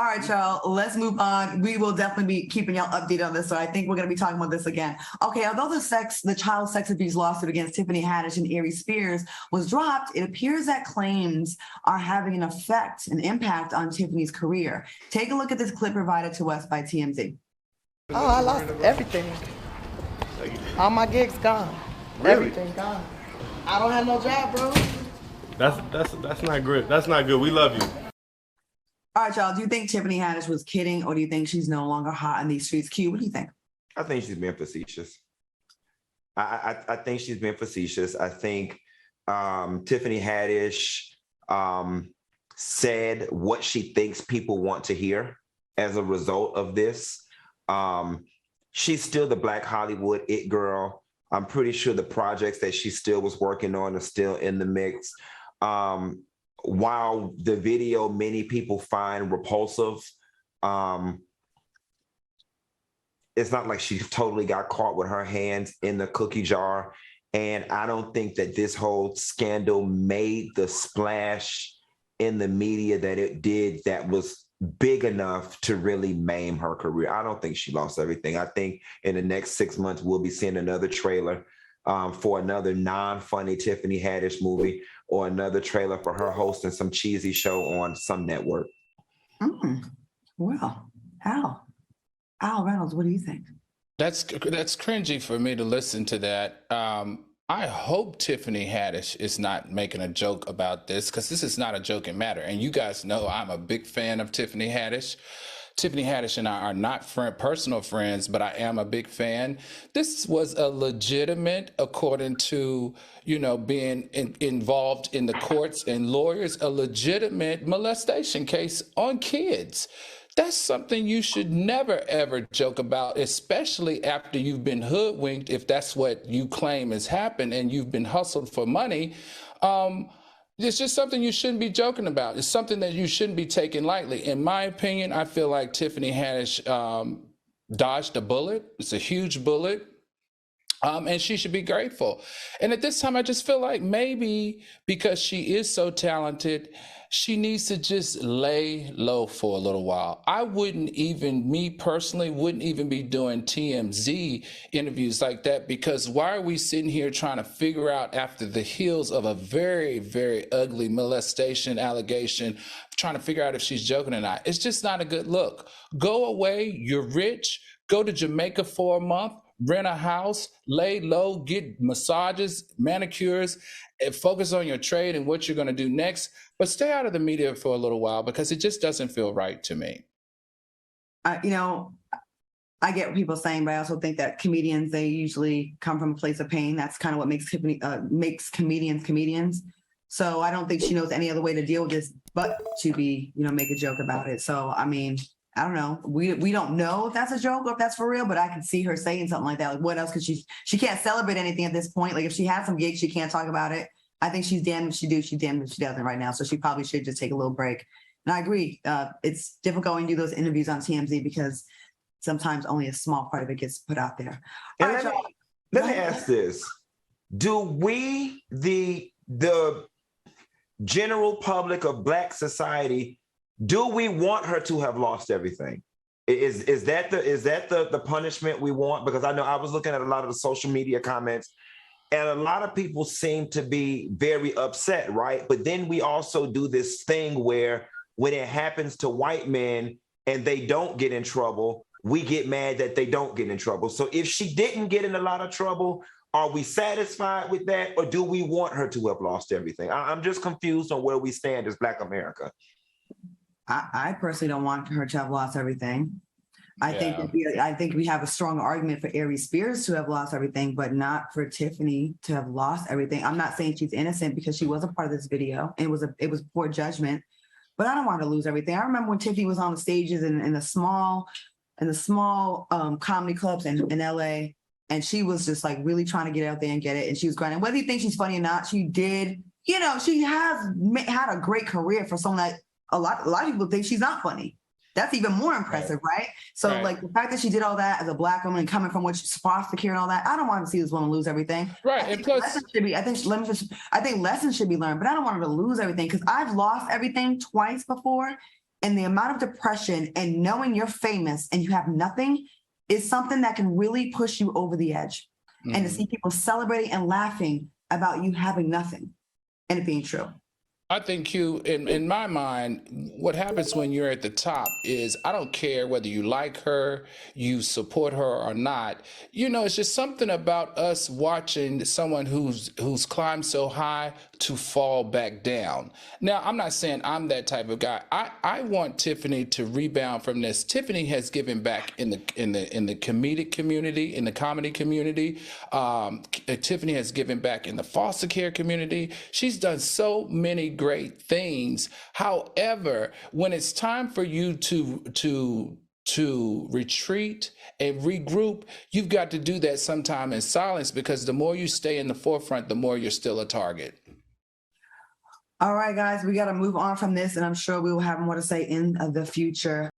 All right, y'all, let's move on. We will definitely be keeping y'all updated on this, so I think we're going to be talking about this again. Okay, although the child sex abuse lawsuit against Tiffany Haddish and Aries Spears was dropped, it appears that claims are having an impact on Tiffany's career. Take a look at this clip provided to us by TMZ. Oh, I lost everything. All my gigs gone. Really? Everything gone. I don't have no job, bro. That's not good. That's not good. We love you. All right, y'all. Do you think Tiffany Haddish was kidding, or do you think she's no longer hot in these streets? Q, what do you think? I think she's being facetious. I think she's being facetious. I think Tiffany Haddish said what she thinks people want to hear as a result of this. She's still the Black Hollywood it girl. I'm pretty sure the projects that she still was working on are still in the mix. While the video many people find repulsive, it's not like she totally got caught with her hands in the cookie jar. And I don't think that this whole scandal made the splash in the media that it did that was big enough to really maim her career. I don't think she lost everything. I think in the next 6 months, we'll be seeing another trailer for another non-funny Tiffany Haddish movie, or another trailer for her hosting some cheesy show on some network. Well, Al Reynolds, what do you think? That's cringy for me to listen to that. I hope Tiffany Haddish is not making a joke about this, because this is not a joking matter. And you guys know I'm a big fan of Tiffany Haddish. Tiffany Haddish and I are not personal friends, but I am a big fan. This was a legitimate, according to, being involved in the courts and lawyers, a legitimate molestation case on kids. That's something you should never, ever joke about, especially after you've been hoodwinked, if that's what you claim has happened, and you've been hustled for money. It's just something you shouldn't be joking about. It's something that you shouldn't be taking lightly. In my opinion, I feel like Tiffany Haddish dodged a bullet. It's a huge bullet. And she should be grateful. And at this time, I just feel like maybe because she is so talented, she needs to just lay low for a little while. Me personally, wouldn't even be doing TMZ interviews like that, because why are we sitting here trying to figure out, after the heels of a very, very ugly molestation allegation, trying to figure out if she's joking or not? It's just not a good look. Go away. You're rich. Go to Jamaica for a month. Rent a house, lay low, get massages, manicures, and focus on your trade and what you're going to do next. But stay out of the media for a little while, because it just doesn't feel right to me. I get what people are saying, but I also think that comedians, they usually come from a place of pain. That's kind of what makes comedians comedians. So I don't think she knows any other way to deal with this but to be, make a joke about it. So, I mean, I don't know. We don't know if that's a joke or if that's for real, but I can see her saying something like that. Like, what else? Because she can't celebrate anything at this point. Like, if she has some gigs, she can't talk about it. I think she's damned if she do, she's damned if she doesn't right now. So she probably should just take a little break. And I agree. It's difficult when you do those interviews on TMZ, because sometimes only a small part of it gets put out there. And let me ask this. Do we, the general public of Black society, do we want her to have lost everything? Is that the punishment we want? Because I know I was looking at a lot of the social media comments, and a lot of people seem to be very upset, right? But then we also do this thing where when it happens to white men and they don't get in trouble, we get mad that they don't get in trouble. So if she didn't get in a lot of trouble, are we satisfied with that, or do we want her to have lost everything? I'm just confused on where we stand as Black America. I personally don't want her to have lost everything. I think we have a strong argument for Aries Spears to have lost everything, but not for Tiffany to have lost everything. I'm not saying she's innocent, because she was a part of this video, and it was poor judgment. But I don't want her to lose everything. I remember when Tiffany was on the stages in the small comedy clubs in LA, and she was just like really trying to get out there and get it. And she was grinding. Whether you think she's funny or not, she did. She has had a great career for someone that a lot of people think she's not funny. That's even more impressive, right? So like the fact that she did all that as a Black woman and coming from foster care and all that, I don't want to see this woman lose everything. Right. And plus, I think lessons should be learned, but I don't want her to lose everything, because I've lost everything twice before. And the amount of depression and knowing you're famous and you have nothing is something that can really push you over the edge. Mm-hmm. And to see people celebrating and laughing about you having nothing and it being true. I think, Q, in my mind, what happens when you're at the top is I don't care whether you like her, you support her or not. You know, it's just something about us watching someone who's climbed so high to fall back down. Now, I'm not saying I'm that type of guy. I want Tiffany to rebound from this. Tiffany has given back in the comedic community, in the comedy community. Tiffany has given back in the foster care community. She's done so many great things. However, when it's time for you to retreat and regroup, you've got to do that sometime in silence, because the more you stay in the forefront, the more you're still a target. All right, guys, we got to move on from this, and I'm sure we will have more to say in the future.